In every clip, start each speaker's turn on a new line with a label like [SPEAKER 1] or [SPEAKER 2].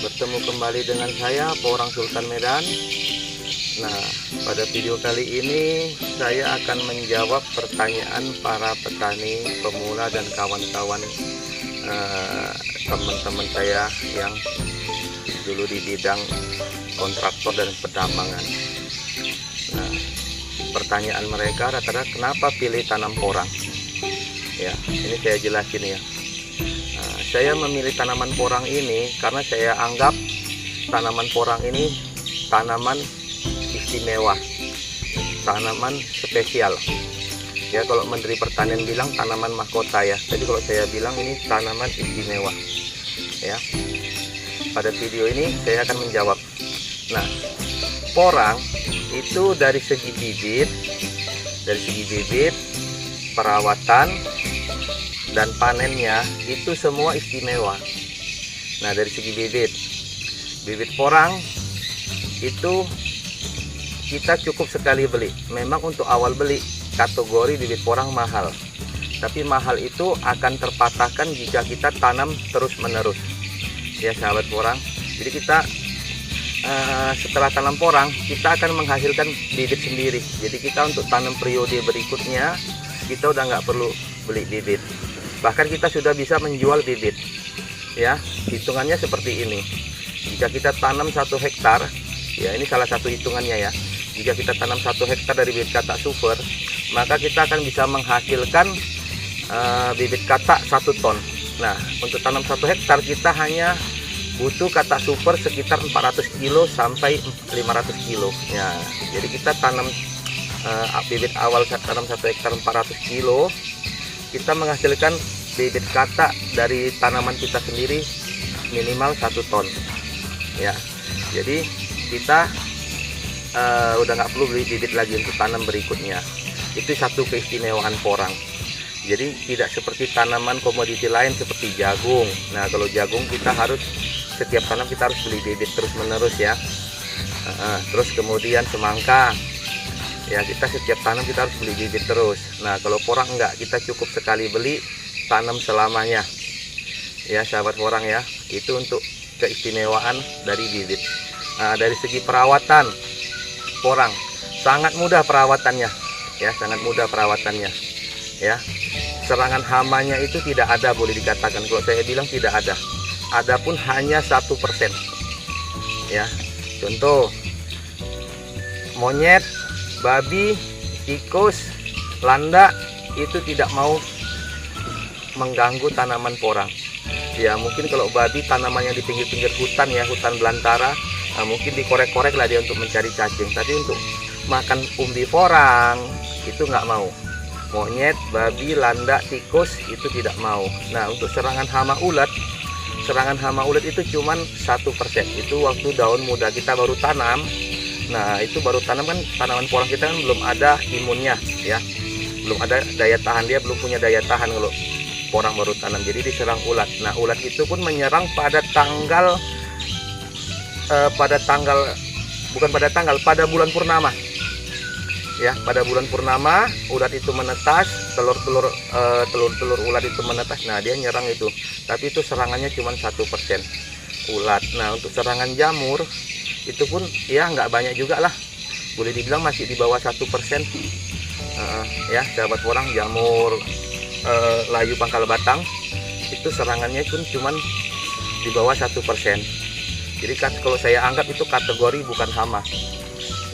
[SPEAKER 1] bertemu kembali dengan saya Porang Sultan Medan. Nah, pada video kali ini saya akan menjawab pertanyaan para petani pemula dan kawan-kawan teman-teman saya yang dulu di bidang kontraktor dan penambangan. Nah, pertanyaan mereka rata-rata kenapa pilih tanam porang? Ya, ini saya jelasin ya. Saya memilih tanaman porang ini karena saya anggap tanaman porang ini tanaman istimewa, tanaman spesial. Ya, kalau Menteri Pertanian bilang tanaman mahkota ya. Jadi kalau saya bilang ini tanaman istimewa. Ya. Pada video ini saya akan menjawab. Nah, porang itu dari segi bibit, perawatan dan panennya itu semua istimewa. Nah, dari segi bibit porang itu kita cukup sekali beli. Memang untuk awal beli kategori bibit porang mahal, tapi mahal itu akan terpatahkan jika kita tanam terus menerus ya sahabat porang. Jadi kita setelah tanam porang kita akan menghasilkan bibit sendiri. Jadi kita untuk tanam periode berikutnya kita udah nggak perlu beli bibit, bahkan kita sudah bisa menjual bibit ya. Hitungannya seperti ini, jika kita tanam 1 hektar ya, ini salah satu hitungannya ya. Jika kita tanam 1 hektar dari bibit katak super, maka kita akan bisa menghasilkan bibit katak 1 ton. Nah, untuk tanam 1 hektar kita hanya butuh katak super sekitar 400 kilo sampai 500 kilo ya. Jadi kita tanam bibit awal tanam 1 hektar 400 kilo, kita menghasilkan bibit katak dari tanaman kita sendiri minimal 1 ton ya. Jadi kita udah nggak perlu beli bibit lagi untuk tanam berikutnya. Itu satu keistimewaan porang. Jadi tidak seperti tanaman komoditi lain seperti jagung. Nah, kalau jagung kita harus setiap tanam kita harus beli bibit terus menerus ya. Terus kemudian semangka ya, kita setiap tanam kita harus beli bibit terus. Nah, kalau porang enggak, kita cukup sekali beli, tanam selamanya ya sahabat porang ya. Itu untuk keistimewaan dari bibit. Nah, dari segi perawatan porang sangat mudah perawatannya ya, sangat mudah perawatannya ya. Serangan hamanya itu tidak ada, boleh dikatakan kalau saya bilang tidak ada. Adapun hanya 1% ya. Contoh monyet, babi, tikus, landak itu tidak mau mengganggu tanaman porang ya. Mungkin kalau babi tanamannya di pinggir-pinggir hutan ya, hutan belantara, nah, mungkin dikorek-korek lah dia untuk mencari cacing. Tapi untuk makan umbi porang itu nggak mau. Monyet, babi, landak, tikus itu tidak mau. Nah, untuk serangan hama ulat itu cuman 1%. Itu waktu daun muda kita baru tanam. Nah, itu baru tanam kan, tanaman porang kita kan belum ada imunnya ya, belum ada daya tahan, dia belum punya daya tahan kalau porang baru tanam. Jadi diserang ulat. Nah, ulat itu pun menyerang pada pada bulan purnama ya. Pada bulan purnama ulat itu menetas, telur-telur ulat itu menetas. Nah, dia nyerang itu, tapi itu serangannya cuma 1% ulat. Nah, untuk serangan jamur itu pun ya nggak banyak juga lah, boleh dibilang masih di bawah 1% ya sahabat porang. Jamur layu pangkal batang itu serangannya pun cuman di bawah 1%. Jadi kalau saya anggap itu kategori bukan hama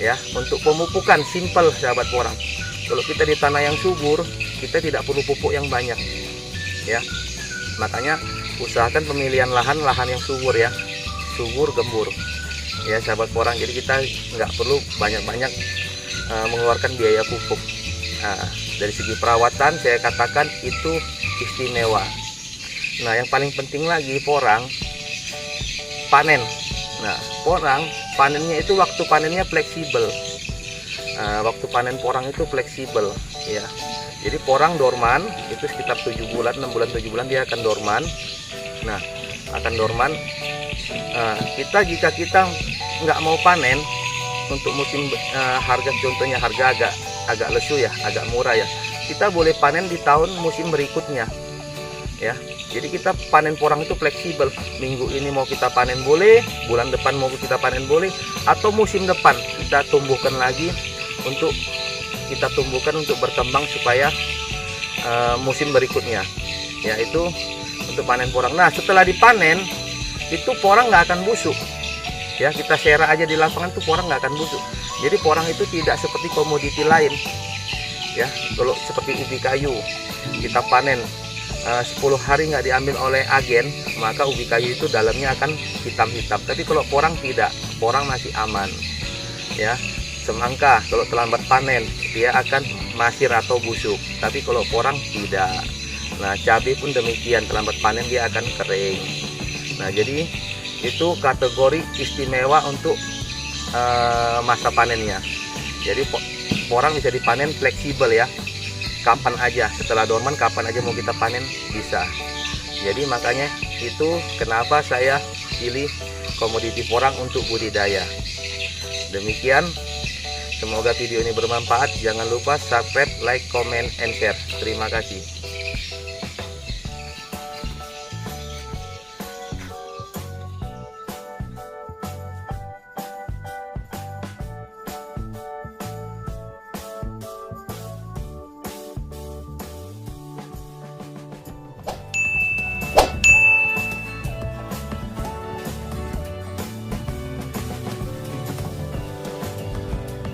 [SPEAKER 1] ya. Untuk pemupukan simple sahabat porang, kalau kita di tanah yang subur kita tidak perlu pupuk yang banyak ya. Makanya usahakan pemilihan lahan yang subur ya, subur gembur ya sahabat porang. Jadi kita nggak perlu banyak-banyak mengeluarkan biaya pupuk. Nah, dari segi perawatan saya katakan itu istimewa. Nah, yang paling penting lagi porang panen. Nah, porang panennya itu waktu panennya fleksibel. Waktu panen porang itu fleksibel ya. Jadi porang dorman itu sekitar 7 bulan, 6 bulan, 7 bulan dia akan dorman. Nah, akan dorman. Jika kita nggak mau panen untuk musim harga, contohnya harga agak lesu ya, agak murah ya, kita boleh panen di tahun musim berikutnya ya. Jadi kita panen porang itu fleksibel. Minggu ini mau kita panen boleh, bulan depan mau kita panen boleh, atau musim depan kita tumbuhkan lagi untuk berkembang supaya musim berikutnya, yaitu untuk panen porang. Nah, setelah dipanen itu porang nggak akan busuk. Ya, kita share aja di lapangan tuh porang nggak akan busuk. Jadi porang itu tidak seperti komoditi lain. Ya, kalau seperti ubi kayu kita panen 10 hari nggak diambil oleh agen, maka ubi kayu itu dalamnya akan hitam-hitam. Tapi kalau porang tidak, porang masih aman. Ya, semangka kalau terlambat panen dia akan masir atau busuk. Tapi kalau porang tidak. Nah, cabai pun demikian, terlambat panen dia akan kering. Nah, jadi itu kategori istimewa untuk masa panennya. Jadi porang bisa dipanen fleksibel ya. Kapan aja, setelah dorman kapan aja mau kita panen bisa. Jadi makanya itu kenapa saya pilih komoditi porang untuk budidaya. Demikian, semoga video ini bermanfaat. Jangan lupa subscribe, like, comment, and share. Terima kasih.